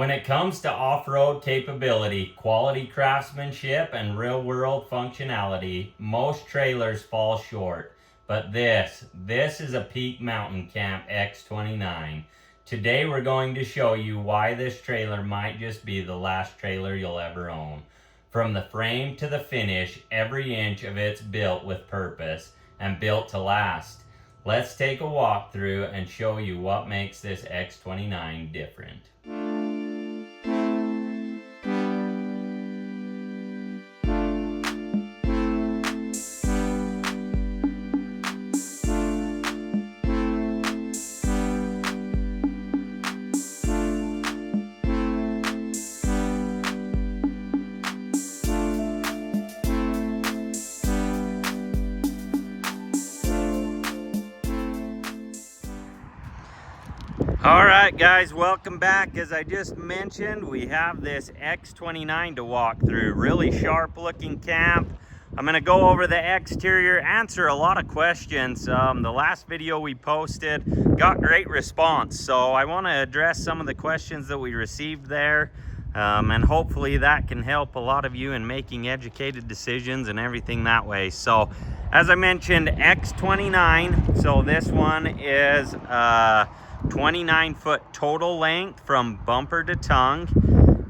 When it comes to off-road capability, quality craftsmanship, and real-world functionality, most trailers fall short. But this is a Peak Mtn Camp X29. Today we're going to show you why this trailer might just be the last trailer you'll ever own. From the frame to the finish, every inch of it's built with purpose and built to last. Let's take a walk through and show you what makes this X29 different. Alright guys, welcome back. As I just mentioned, we have this X29 to walk through. Really sharp looking camp. I'm going to go over the exterior, answer a lot of questions. The last video we posted got great response, so I want to address some of the questions that we received there. And hopefully that can help a lot of you in making educated decisions and everything that way. So as I mentioned, X29, so this one is 29-foot total length from bumper to tongue,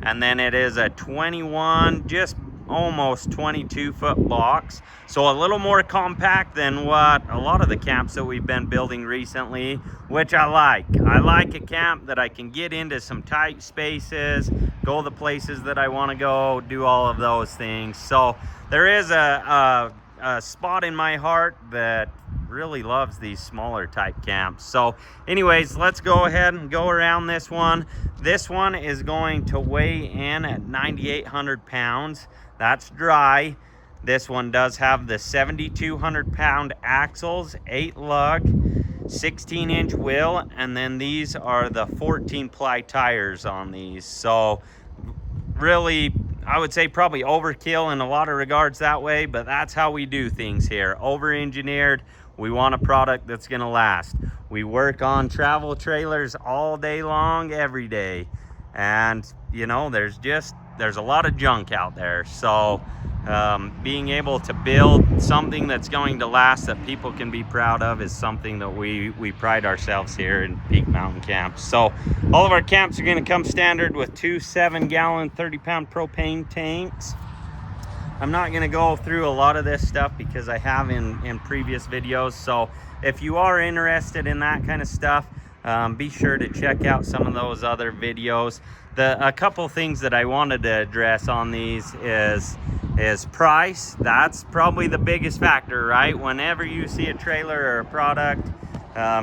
and then it is a 21, just almost 22-foot box, so a little more compact than what a lot of the camps that we've been building recently, which I like. I like a camp that I can get into some tight spaces, go the places that I want to go, do all of those things. So there is a spot in my heart that really loves these smaller type camps. So anyways, let's go ahead and go around this one. This one is going to weigh in at 9,800 pounds. That's dry. This one does have the 7,200 pound axles, 8 lug, 16-inch wheel, and then these are the 14 ply tires on these. So really, I would say probably overkill in a lot of regards that way, but that's how we do things here. Over-engineered. We want a product that's going to last. We work on travel trailers all day long, every day. And, you know, there's a lot of junk out there. So being able to build something that's going to last, that people can be proud of, is something that we pride ourselves here in Peak Mtn Camp. So all of our camps are going to come standard with 2 7-gallon 30-pound propane tanks. I'm not going to go through a lot of this stuff because I have in previous videos. So if you are interested in that kind of stuff, be sure to check out some of those other videos. A couple things that I wanted to address on these is price. That's probably the biggest factor, right? Whenever you see a trailer or a product,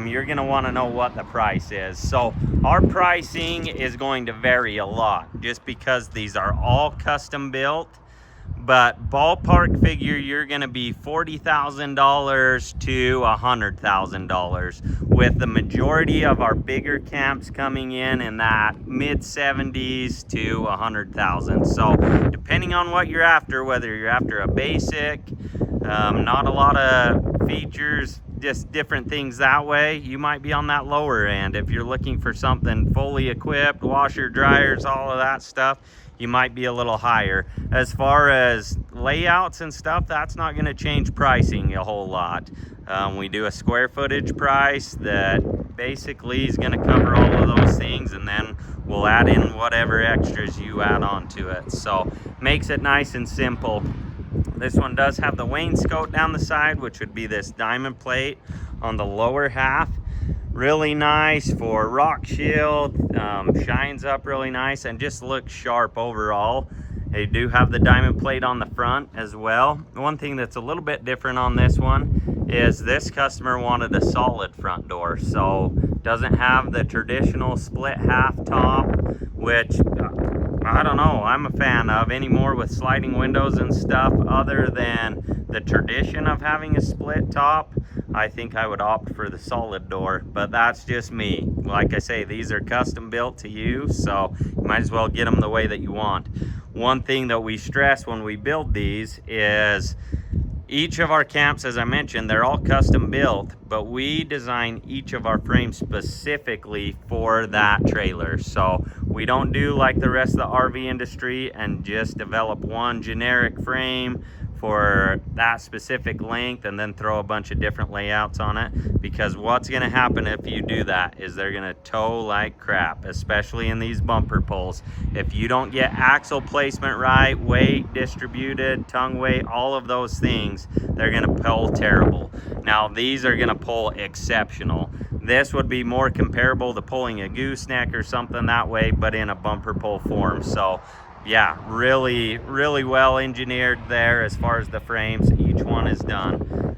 you're going to want to know what the price is. So our pricing is going to vary a lot just because these are all custom built. But ballpark figure, you're going to be $40,000 to $100,000, with the majority of our bigger camps coming in that mid-70s to $100,000. So depending on what you're after, whether you're after a basic, not a lot of features, just different things that way, you might be on that lower end. If you're looking for something fully equipped, washer, dryers, all of that stuff, you might be a little higher. As far as layouts and stuff, that's not going to change pricing a whole lot. We do a square footage price that basically is going to cover all of those things, and then we'll add in whatever extras you add on to it. So makes it nice and simple. This one does have the wainscot down the side, which would be this diamond plate on the lower half. Really nice for rock shield, shines up really nice and just looks sharp overall. They do have the diamond plate on the front as well. One thing that's a little bit different on this one is this customer wanted a solid front door, so doesn't have the traditional split half top, which I don't know, I'm a fan of anymore with sliding windows and stuff. Other than the tradition of having a split top, I think I would opt for the solid door, but that's just me. Like I say, these are custom built to you, so you might as well get them the way that you want. One thing that we stress when we build these is each of our camps, as I mentioned, they're all custom built, but we design each of our frames specifically for that trailer. So we don't do like the rest of the RV industry and just develop one generic frame for that specific length and then throw a bunch of different layouts on it, because what's going to happen if you do that is they're going to tow like crap, especially in these bumper pulls. If you don't get axle placement right, weight distributed, tongue weight, all of those things, they're going to pull terrible. Now these are going to pull exceptional. This would be more comparable to pulling a gooseneck or something that way, but in a bumper pull form. So yeah, really well engineered there as far as the frames. Each one is done.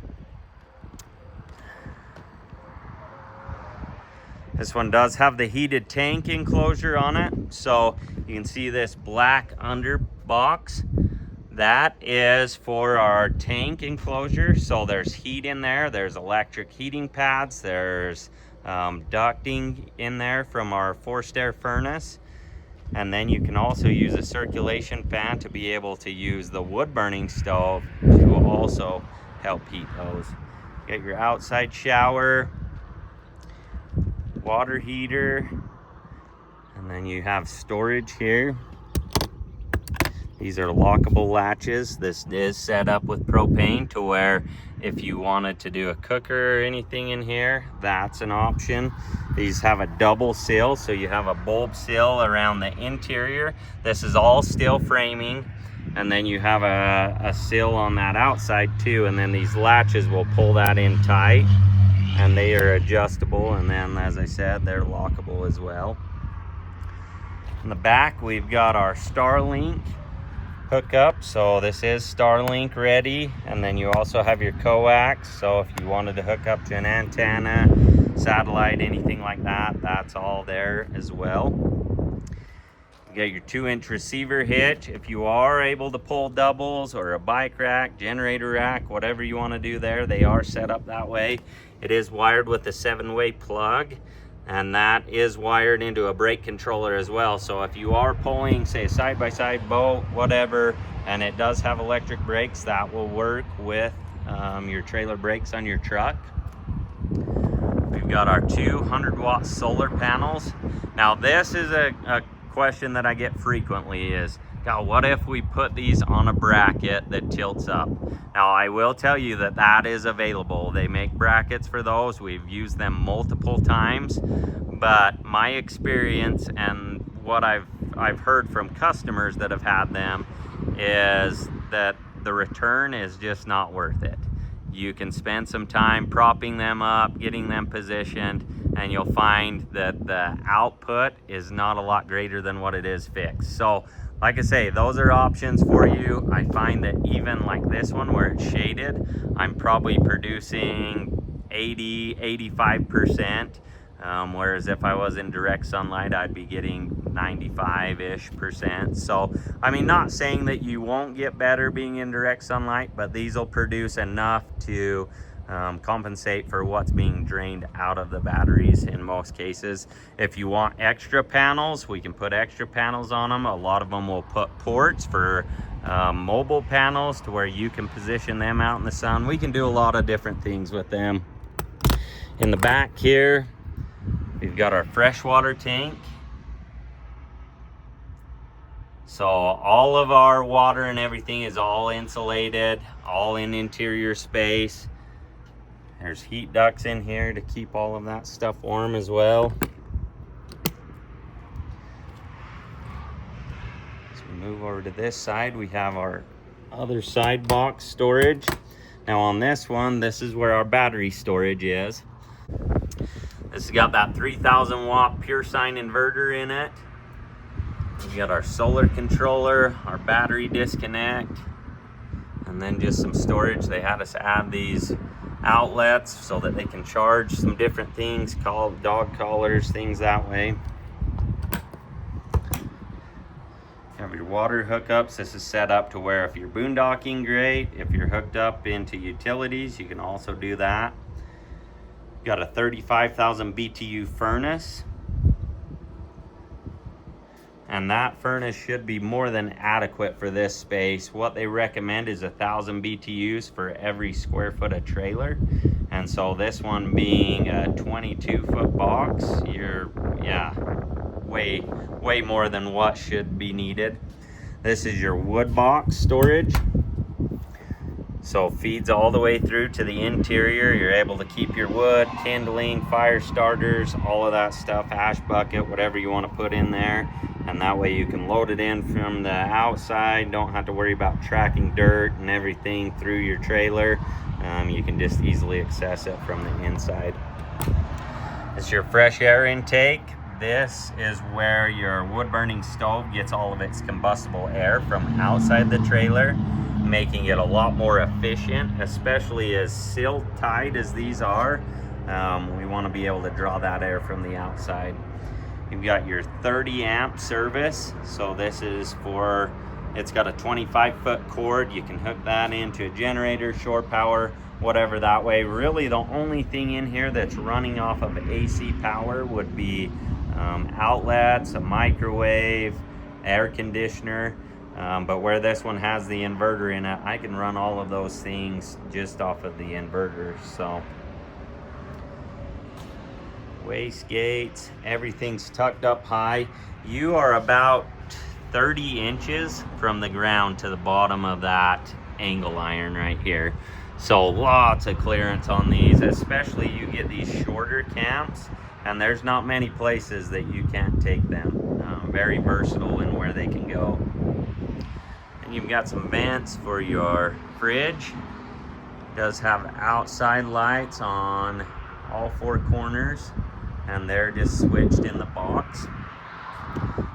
This one does have the heated tank enclosure on it. So you can see this black under box. That is for our tank enclosure. So there's heat in there. There's electric heating pads. There's ducting in there from our forced air furnace. And then you can also use a circulation fan to be able to use the wood burning stove to also help heat those. Get your outside shower, water heater, and then you have storage here. These are lockable latches. This is set up with propane to where if you wanted to do a cooker or anything in here, that's an option. These have a double sill, so you have a bulb sill around the interior. This is all steel framing, and then you have a sill on that outside too, and then these latches will pull that in tight, and they are adjustable, and then as I said, they're lockable as well. In the back, we've got our Starlink hookup. So this is Starlink ready, and then you also have your coax. So if you wanted to hook up to an antenna, satellite, anything like that, that's all there as well. You got your 2-inch receiver hitch. If you are able to pull doubles or a bike rack, generator rack, whatever you want to do there, they are set up that way. It is wired with a 7-way plug, and that is wired into a brake controller as well. So if you are pulling, say, a side-by-side boat, whatever, and it does have electric brakes, that will work with your trailer brakes on your truck. We've got our 200-watt solar panels. Now this is a question that I get frequently is, God, what if we put these on a bracket that tilts up? Now I will tell you that that is available. They make brackets for those. We've used them multiple times, but my experience and what I've heard from customers that have had them is that the return is just not worth it. You can spend some time propping them up, getting them positioned, and you'll find that the output is not a lot greater than what it is fixed. So like I say, those are options for you. I find that even like this one where it's shaded, I'm probably producing 80-85%, whereas if I was in direct sunlight, I'd be getting 95-ish%. So I mean, not saying that you won't get better being in direct sunlight, but these will produce enough to compensate for what's being drained out of the batteries in most cases. If you want extra panels, we can put extra panels on them. A lot of them will put ports for mobile panels to where you can position them out in the sun. We can do a lot of different things with them. In the back here, we've got our freshwater tank. So all of our water and everything is all insulated, all in interior space. There's heat ducts in here to keep all of that stuff warm as well. As we move over to this side, we have our other side box storage. Now on this one, this is where our battery storage is. This has got that 3,000 watt pure sine inverter in it. We got our solar controller, our battery disconnect, and then just some storage. They had us add these outlets so that they can charge some different things, called dog collars, things that way. You have your water hookups. This is set up to where if you're boondocking, great. If you're hooked up into utilities, you can also do that. Got a 35,000 BTU furnace, and that furnace should be more than adequate for this space. What they recommend is 1,000 BTUs for every square foot of trailer, and so this one being a 22-foot box, way more than what should be needed. This is your wood box storage. So feeds all the way through to the interior. You're able to keep your wood, kindling, fire starters, all of that stuff, ash bucket, whatever you want to put in there. And that way you can load it in from the outside. Don't have to worry about tracking dirt and everything through your trailer. You can just easily access it from the inside. It's your fresh air intake. This is where your wood burning stove gets all of its combustible air from outside the trailer, making it a lot more efficient, especially as sill tight as these are. We want to be able to draw that air from the outside. You've got your 30 amp service. So this is for, it's got a 25-foot cord. You can hook that into a generator, shore power, whatever that way. Really the only thing in here that's running off of AC power would be outlets, a microwave, air conditioner. But where this one has the inverter in it, I can run all of those things just off of the inverter. So wastegates, everything's tucked up high. You are about 30 inches from the ground to the bottom of that angle iron right here. So lots of clearance on these, especially you get these shorter camps and there's not many places that you can't take them. Very versatile in where they can go. And you've got some vents for your fridge. It does have outside lights on all four corners, and they're just switched in the box.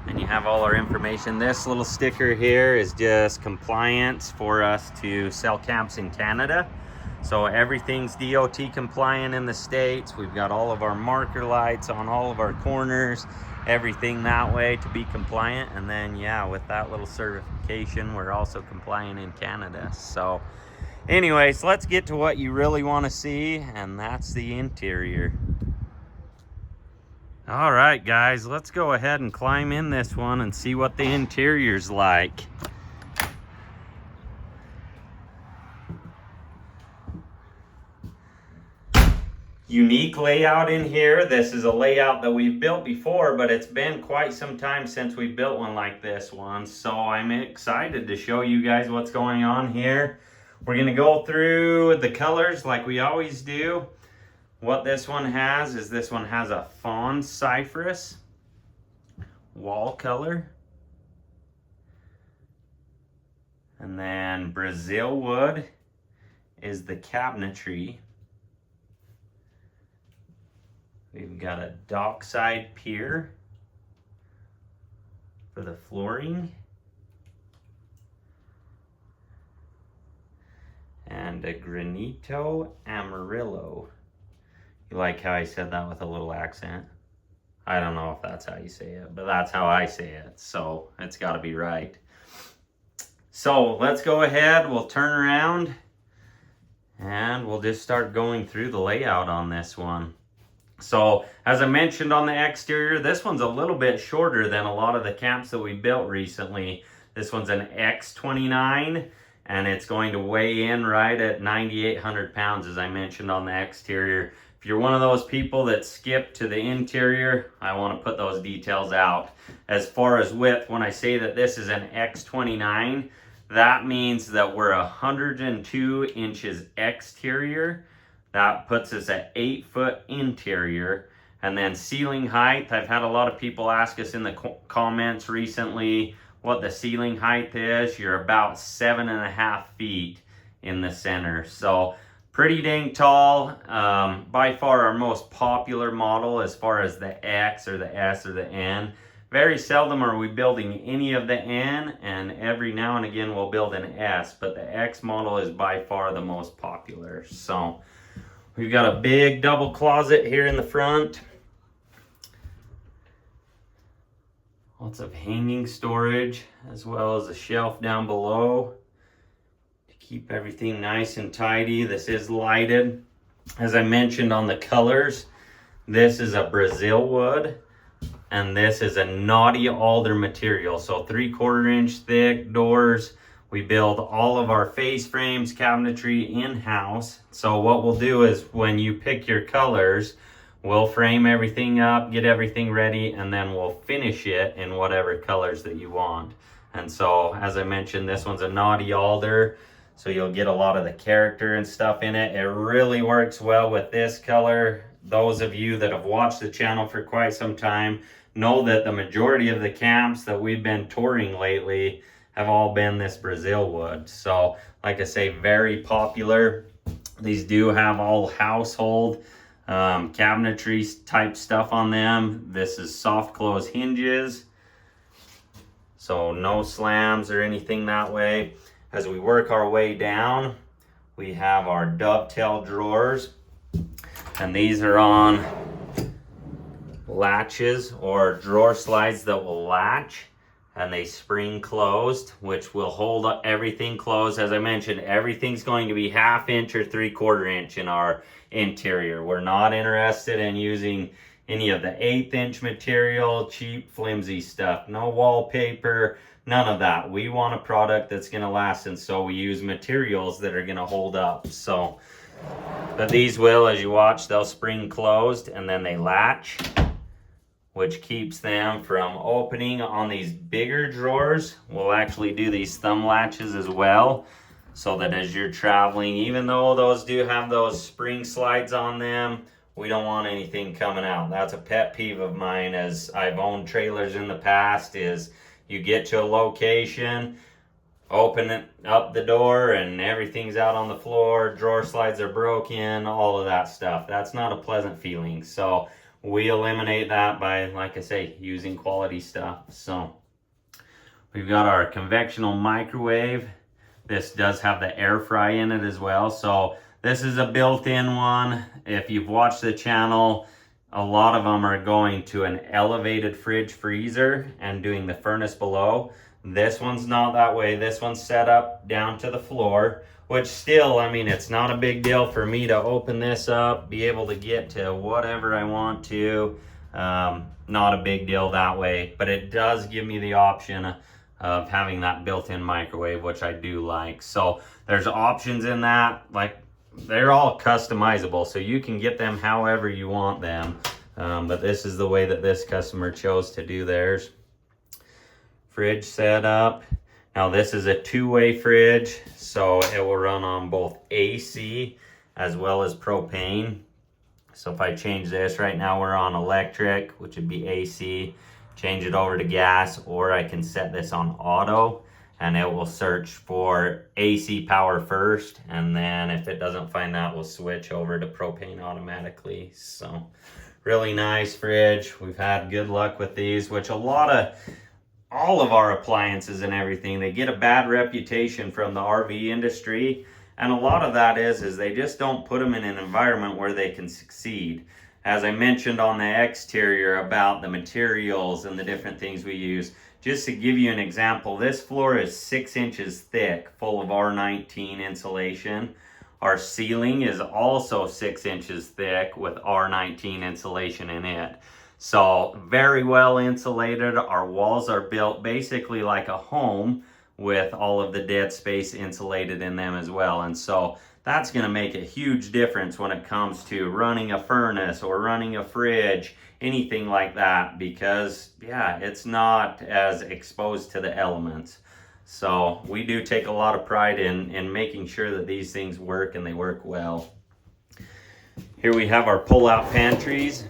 And you have all our information. This little sticker here is just compliance for us to sell camps in Canada. So everything's DOT compliant in the States. We've got all of our marker lights on all of our corners, everything that way to be compliant. And then yeah, with that little certification, we're also compliant in Canada. So anyways, let's get to what you really want to see, and that's the interior. All right guys, let's go ahead and climb in this one and see what the interior's like. Unique layout in here. This is a layout that we've built before, but it's been quite some time since we built one like this one. So I'm excited to show you guys what's going on here. We're gonna go through the colors like we always do. What this one has is this one has a fawn cypress wall color. And then Brazil wood is the cabinetry. We've got a dockside pier for the flooring. And a granito amarillo. You like how I said that with a little accent? I don't know if that's how you say it, but that's how I say it. So it's got to be right. So let's go ahead. We'll turn around and we'll just start going through the layout on this one. So as I mentioned on the exterior, this one's a little bit shorter than a lot of the camps that we built recently. This one's an X29 and it's going to weigh in right at 9,800 pounds, as I mentioned on the exterior. If you're one of those people that skip to the interior, I want to put those details out. As far as width, when I say that this is an X29, that means that we're 102 inches exterior. That puts us at 8-foot interior. And then ceiling height, I've had a lot of people ask us in the comments recently what the ceiling height is. You're about 7.5 feet in the center. So pretty dang tall. By far our most popular model as far as the X or the S or the N. Very seldom are we building any of the N, and every now and again we'll build an S, but the X model is by far the most popular. So we've got a big double closet here in the front. Lots of hanging storage, as well as a shelf down below to keep everything nice and tidy. This is lighted. As I mentioned on the colors, this is a Brazil wood, and this is a knotty alder material. So 3/4 inch thick doors. We build all of our face frames, cabinetry in-house. So what we'll do is when you pick your colors, We'll frame everything up, get everything ready, and then we'll finish it in whatever colors that you want. And so, as I mentioned, this one's a naughty alder, so you'll get a lot of the character and stuff in it. It really works well with this color. Those of you that have watched the channel for quite some time know that the majority of the camps that we've been touring lately have all been this Brazil wood. So, like I say, very popular. These do have all household cabinetry type stuff on them. This is soft close hinges, so no slams or anything that way. As we work our way down, we have our dovetail drawers, and these are on latches or drawer slides that will latch, and they spring closed, which will hold everything closed. As I mentioned, everything's going to be 1/2 inch or 3/4 inch in our interior. We're not interested in using any of the 1/8 inch material, cheap, flimsy stuff. No wallpaper, none of that. We want a product that's gonna last, and so we use materials that are gonna hold up. So, but these will, as you watch, they'll spring closed and then they latch, which keeps them from opening. On these bigger drawers, we'll actually do these thumb latches as well, so that as you're traveling, even though those do have those spring slides on them, we don't want anything coming out. That's a pet peeve of mine, as I've owned trailers in the past, is you get to a location, open up the door, and everything's out on the floor, drawer slides are broken, all of that stuff. That's not a pleasant feeling. So we eliminate that by, like I say, using quality stuff. So we've got our convectional microwave. This does have the air fry in it as well. So this is a built-in one. If you've watched the channel, a lot of them are going to an elevated fridge freezer and doing the furnace below. This one's not that way. This one's set up down to the floor, which still, I mean, it's not a big deal for me to open this up, be able to get to whatever I want to. Not a big deal that way, but it does give me the option of having that built-in microwave, which I do like. So there's options in that, like they're all customizable, so you can get them however you want them. But this is the way that this customer chose to do theirs. Fridge setup. Now this is a 2-way fridge, so it will run on both AC as well as propane. So if I change this, right now we're on electric, which would be AC, change it over to gas, or I can set this on auto and it will search for AC power first, and then if it doesn't find that, we'll switch over to propane automatically. So really nice fridge. We've had good luck with these, which all of our appliances and everything, they get a bad reputation from the RV industry, and a lot of that is they just don't put them in an environment where they can succeed. As I mentioned on the exterior about the materials and the different things we use, just to give you an example, this floor is 6 inches thick, full of R19 insulation. Our ceiling is also 6 inches thick with R19 insulation in it. So very well insulated. Our walls are built basically like a home with all of the dead space insulated in them as well. And so that's going to make a huge difference when it comes to running a furnace or running a fridge, anything like that, because yeah, it's not as exposed to the elements. So we do take a lot of pride in making sure that these things work, and they work well. Here we have our pull-out pantries.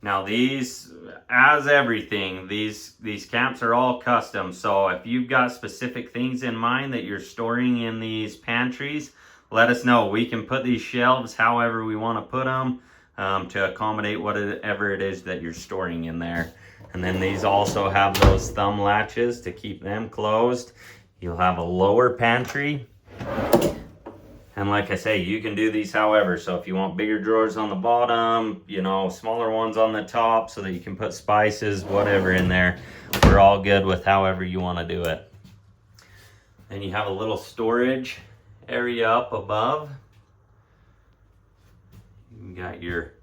Now these, as everything, these camps are all custom. So if you've got specific things in mind that you're storing in these pantries, let us know. We can put these shelves however we want to put them to accommodate whatever it is that you're storing in there. And then these also have those thumb latches to keep them closed. You'll have a lower pantry. And like I say, you can do these however. So if you want bigger drawers on the bottom, you know, smaller ones on the top so that you can put spices, whatever in there, we're all good with however you want to do it. Then you have a little storage area up above. You got your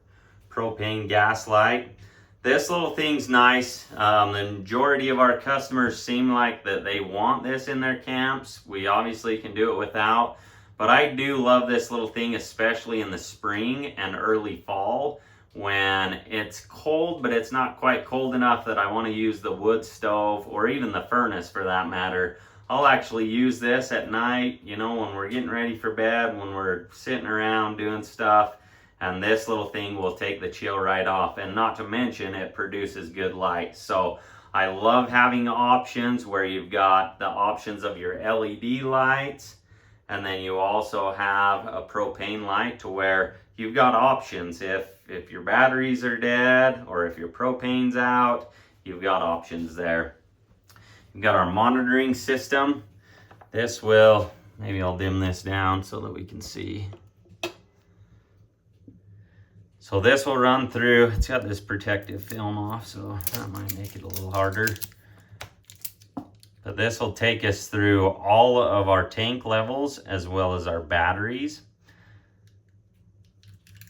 propane gas light. This little thing's nice. The majority of our customers seem like that they want this in their camps. We obviously can do it without, But I do love this little thing, especially in the spring and early fall when it's cold, but it's not quite cold enough that I want to use the wood stove or even the furnace for that matter. I'll actually use this at night, you know, when we're getting ready for bed, when we're sitting around doing stuff, and this little thing will take the chill right off. And not to mention, it produces good light. So I love having options where you've got the options of your LED lights, and then you also have a propane light to where you've got options. If your batteries are dead or if your propane's out, you've got options there. We've got our monitoring system. This will, maybe I'll dim this down so that we can see. So this will run through, it's got this protective film off, so that might make it a little harder. But this will take us through all of our tank levels as well as our batteries.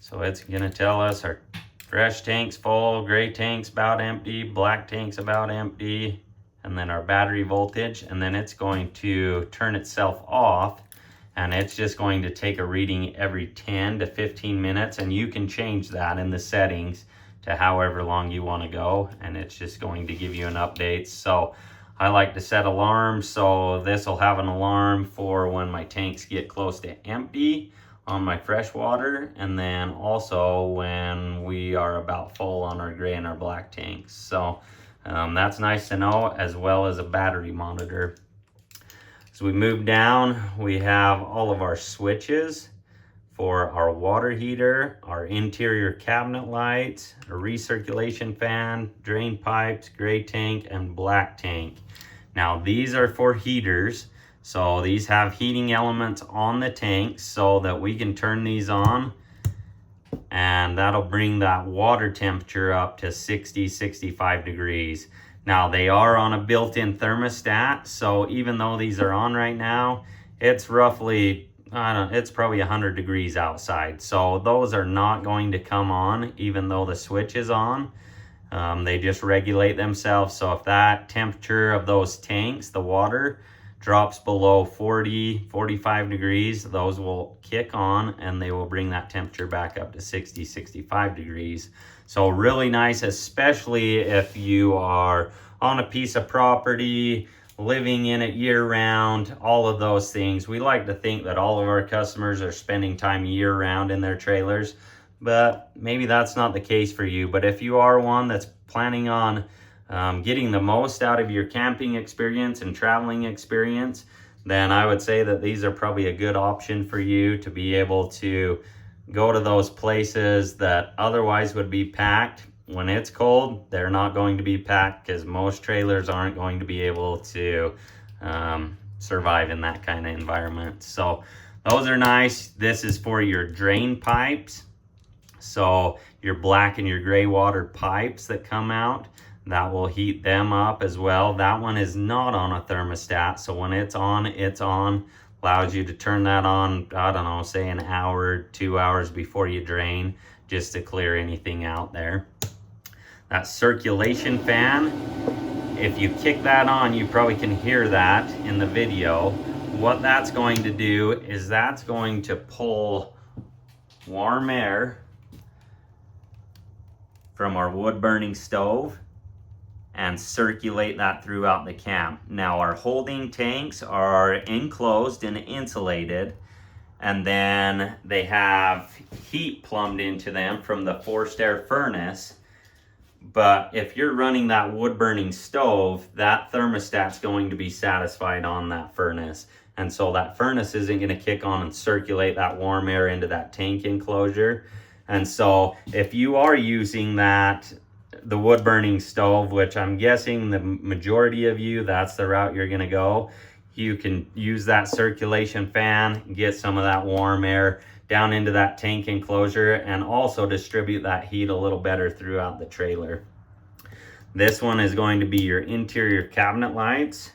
So it's gonna tell us our fresh tank's full, gray tank's about empty, black tank's about empty, and then our battery voltage, and then it's going to turn itself off, and it's just going to take a reading every 10 to 15 minutes, and you can change that in the settings to however long you want to go, and it's just going to give you an update. So I like to set alarms, so this will have an alarm for when my tanks get close to empty on my fresh water, and then also when we are about full on our gray and our black tanks. So that's nice to know, as well as a battery monitor. As we move down, we have all of our switches for our water heater, our interior cabinet lights, a recirculation fan, drain pipes, gray tank, and black tank. Now these are for heaters, so these have heating elements on the tanks so that we can turn these on, and that'll bring that water temperature up to 60-65 degrees. Now they are on a built-in thermostat, so even though these are on right now, it's roughly, it's probably 100 degrees outside. So those are not going to come on even though the switch is on. They just regulate themselves. So if that temperature of those tanks, the water, drops below 40-45 degrees, those will kick on and they will bring that temperature back up to 60-65 degrees. So really nice, especially if you are on a piece of property, living in it year-round, all of those things. We like to think that all of our customers are spending time year-round in their trailers, but maybe that's not the case for you. But if you are one that's planning on getting the most out of your camping experience and traveling experience, then I would say that these are probably a good option for you to be able to go to those places that otherwise would be packed. When it's cold, they're not going to be packed because most trailers aren't going to be able to survive in that kind of environment. So those are nice. This is for your drain pipes. So your black and your gray water pipes that come out, that will heat them up as well. That one is not on a thermostat, so when it's on, it's on. Allows you to turn that on, I don't know, say an hour, 2 hours before you drain, just to clear anything out there. That circulation fan, if you kick that on, you probably can hear that in the video. What that's going to do is that's going to pull warm air from our wood burning stove and circulate that throughout the camp. Now our holding tanks are enclosed and insulated, and then they have heat plumbed into them from the forced air furnace. But if you're running that wood burning stove, that thermostat's going to be satisfied on that furnace. And so that furnace isn't gonna kick on and circulate that warm air into that tank enclosure. And so if you are using the wood burning stove, which I'm guessing the majority of you, that's the route you're gonna go, you can use that circulation fan, get some of that warm air down into that tank enclosure, and also distribute that heat a little better throughout the trailer. This one is going to be your interior cabinet lights.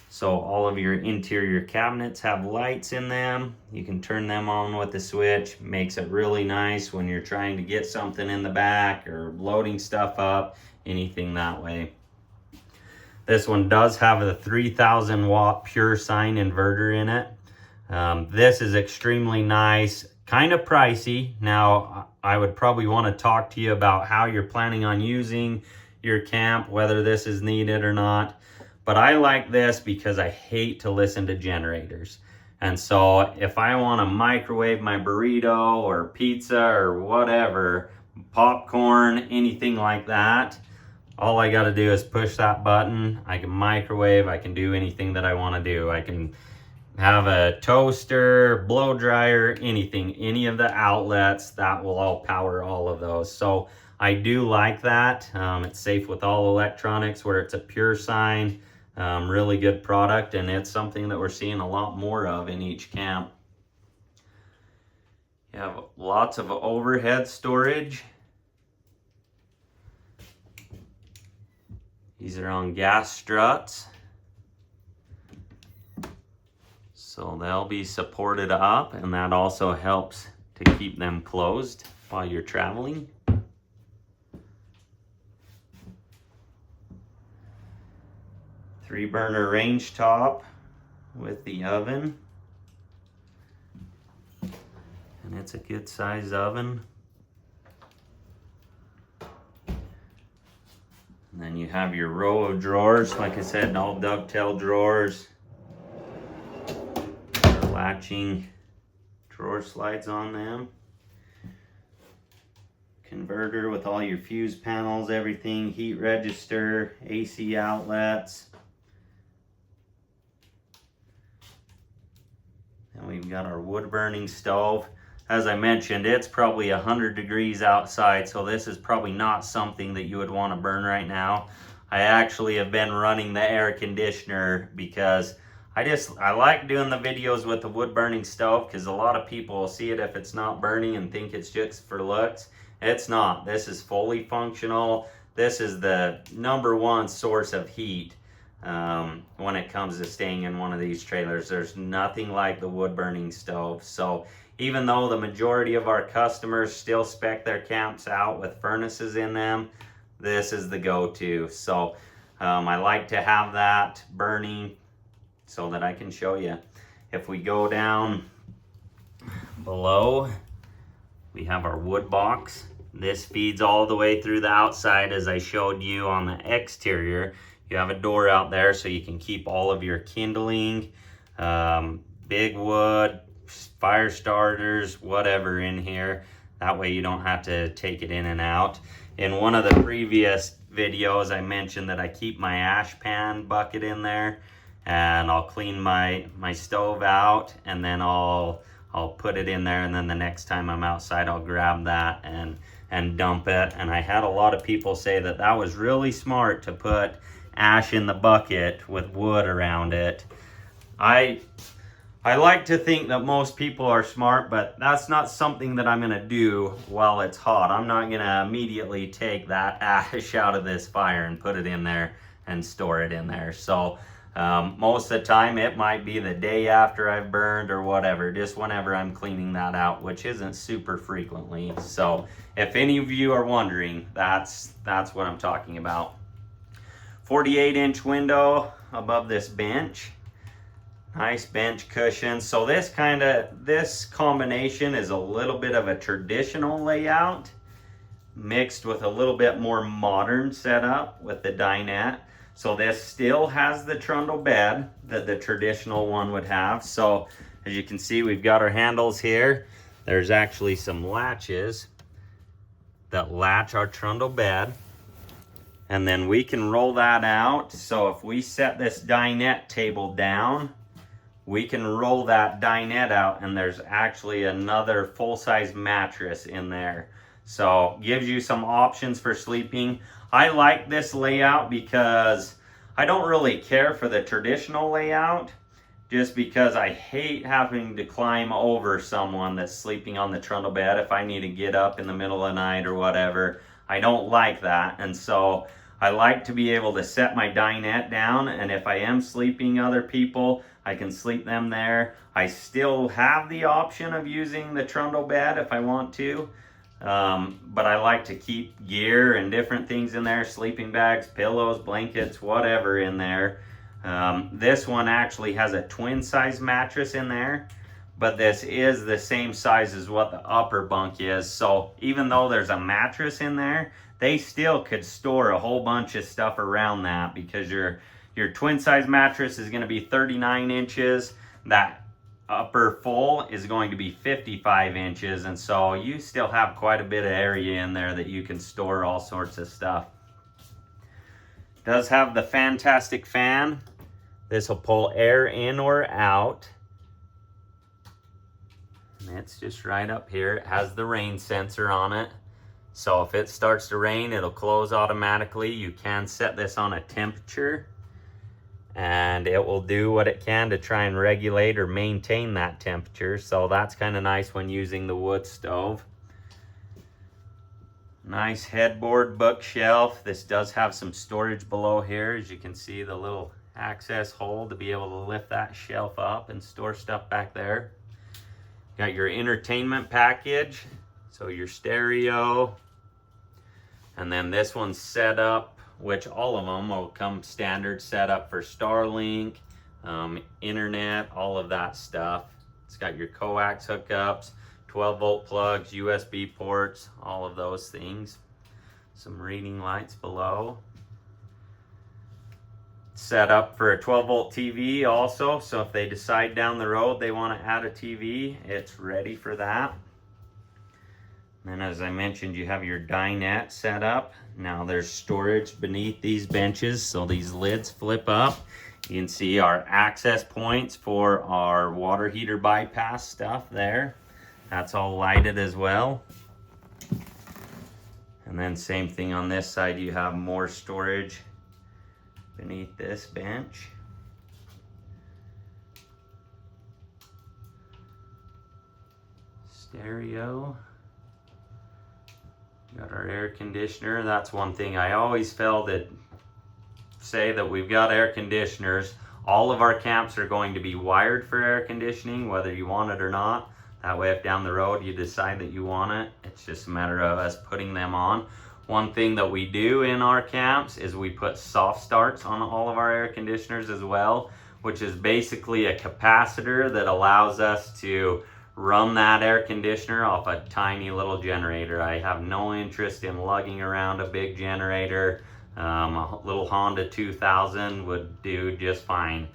So all of your interior cabinets have lights in them. You can turn them on with the switch. Makes it really nice when you're trying to get something in the back or loading stuff up, anything that way. This one does have a 3000 watt pure sine inverter in it. This is extremely nice, kind of pricey. Now, I would probably want to talk to you about how you're planning on using your camp, whether this is needed or not. But I like this because I hate to listen to generators. And so if I want to microwave my burrito or pizza or whatever, popcorn, anything like that, all I got to do is push that button. I can microwave, I can do anything that I want to do. I can have a toaster, blow dryer, anything, any of the outlets, that will all power all of those. So I do like that. It's safe with all electronics, where it's a pure sign. Really good product, and it's something that we're seeing a lot more of in each camp. You have lots of overhead storage. These are on gas struts, so they'll be supported up, and that also helps to keep them closed while you're traveling. Three burner range top with the oven, and it's a good size oven. And then you have your row of drawers, like I said, all dovetail drawers, latching drawer slides on them. Converter with all your fuse panels, everything, heat register, AC outlets. And we've got our wood burning stove. As I mentioned, it's probably 100 degrees outside, so this is probably not something that you would want to burn right now. I actually have been running the air conditioner because I like doing the videos with the wood burning stove, because a lot of people will see it if it's not burning and think it's just for looks. It's not. This is fully functional. This is the #1 source of heat when it comes to staying in one of these trailers. There's nothing like the wood burning stove. So even though the majority of our customers still spec their camps out with furnaces in them, this is the go-to. So I like to have that burning so that I can show you. If we go down below, we have our wood box. This feeds all the way through the outside, as I showed you on the exterior. You have a door out there so you can keep all of your kindling, big wood, fire starters, whatever in here. That way you don't have to take it in and out. In one of the previous videos, I mentioned that I keep my ash pan bucket in there, and I'll clean my stove out, and then I'll put it in there, and then the next time I'm outside I'll grab that and dump it. And I had a lot of people say that that was really smart to put ash in the bucket with wood around it. I like to think that most people are smart, but that's not something that I'm gonna do while it's hot. I'm not gonna immediately take that ash out of this fire and put it in there and store it in there. So most of the time it might be the day after I've burned or whatever, just whenever I'm cleaning that out, which isn't super frequently. So if any of you are wondering, that's what I'm talking about. 48-inch window above this bench. Nice bench cushions. So this combination is a little bit of a traditional layout mixed with a little bit more modern setup with the dinette. So this still has the trundle bed that the traditional one would have. So as you can see, we've got our handles here. There's actually some latches that latch our trundle bed. And then we can roll that out. So if we set this dinette table down, we can roll that dinette out, and there's actually another full-size mattress in there. So gives you some options for sleeping. I like this layout because I don't really care for the traditional layout, just because I hate having to climb over someone that's sleeping on the trundle bed if I need to get up in the middle of the night or whatever. I don't like that, and so I like to be able to set my dinette down, and if I am sleeping other people, I can sleep them there. I still have the option of using the trundle bed if I want to, but I like to keep gear and different things in there, sleeping bags, pillows, blankets, whatever in there. This one actually has a twin size mattress in there, but this is the same size as what the upper bunk is. So even though there's a mattress in there, they still could store a whole bunch of stuff around that, because your twin size mattress is going to be 39 inches. That upper full is going to be 55 inches, and so you still have quite a bit of area in there that you can store all sorts of stuff. Does have the fantastic fan. This will pull air in or out. And it's just right up here. It has the rain sensor on it. So if it starts to rain, it'll close automatically. You can set this on a temperature, and it will do what it can to try and regulate or maintain that temperature. So that's kind of nice when using the wood stove. Nice headboard bookshelf. This does have some storage below here. As you can see, the little access hole to be able to lift that shelf up and store stuff back there. Got your entertainment package, so your stereo. And then this one's set up, which all of them will come standard set up for Starlink, internet, all of that stuff. It's got your coax hookups, 12-volt plugs, USB ports, all of those things. Some reading lights below. Set up for a 12-volt TV also, so if they decide down the road they want to add a TV, it's ready for that. And as I mentioned, you have your dinette set up. Now there's storage beneath these benches, so these lids flip up. You can see our access points for our water heater bypass stuff there. That's all lighted as well. And then same thing on this side, you have more storage beneath this bench. Stereo. Got our air conditioner. That's one thing I always fail to say, that we've got air conditioners. All of our camps are going to be wired for air conditioning, whether you want it or not. That way if down the road you decide that you want it, it's just a matter of us putting them on. One thing that we do in our camps is we put soft starts on all of our air conditioners as well, which is basically a capacitor that allows us to run that air conditioner off a tiny little generator. I have no interest in lugging around a big generator. A little Honda 2000 would do just fine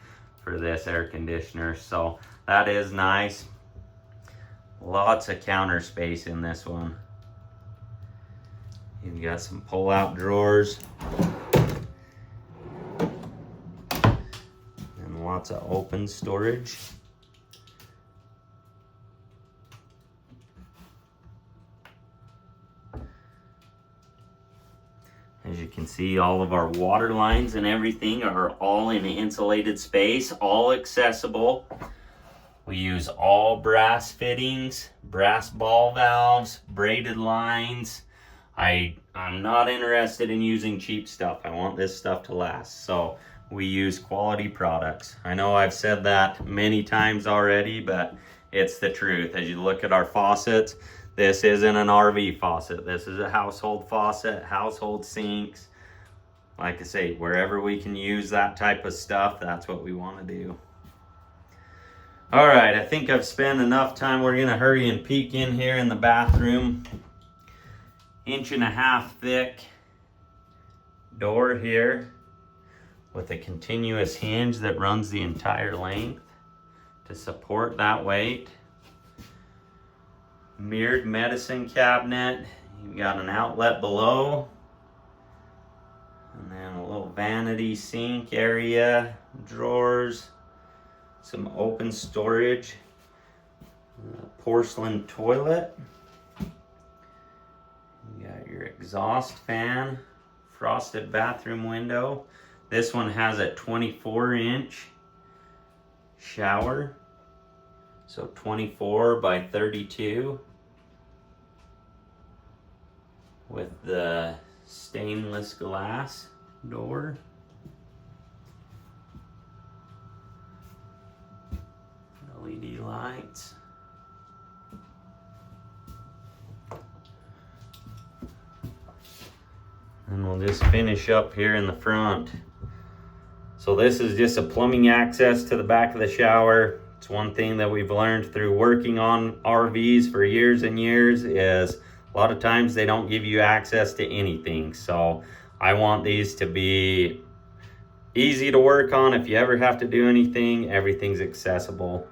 for this air conditioner. So that is nice. Lots of counter space in this one. You've got some pull-out drawers. And lots of open storage. As you can see, all of our water lines and everything are all in an insulated space, all accessible. We use all brass fittings, brass ball valves, braided lines. I'm not interested in using cheap stuff. I want this stuff to last. So we use quality products. I know I've said that many times already, but it's the truth. As you look at our faucets, this isn't an RV faucet. This is a household faucet, household sinks. Like I say, wherever we can use that type of stuff, that's what we want to do. All right, I think I've spent enough time. We're gonna hurry and peek in here in the bathroom. 1.5 inch thick door here with a continuous hinge that runs the entire length to support that weight. Mirrored medicine cabinet. You've got an outlet below. And then a little vanity sink area, drawers, some open storage, porcelain toilet. You got your exhaust fan, frosted bathroom window. This one has a 24-inch shower. So 24 by 32 with the stainless glass door. LED lights. And we'll just finish up here in the front. So this is just a plumbing access to the back of the shower. It's one thing that we've learned through working on RVs for years and years is a lot of times they don't give you access to anything. So I want these to be easy to work on. If you ever have to do anything, everything's accessible.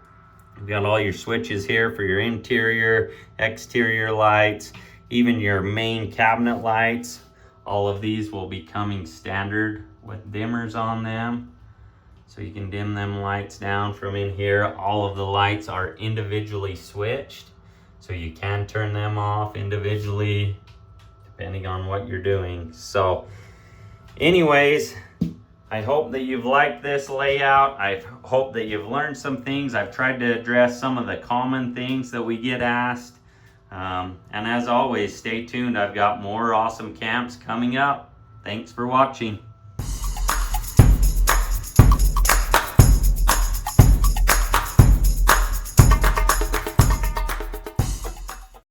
You've got all your switches here for your interior, exterior lights, even your main cabinet lights. All of these will be coming standard with dimmers on them. So you can dim them lights down from in here. All of the lights are individually switched. So you can turn them off individually depending on what you're doing. So anyways, I hope that you've liked this layout. I hope that you've learned some things. I've tried to address some of the common things that we get asked. And as always, stay tuned. I've got more awesome camps coming up. Thanks for watching.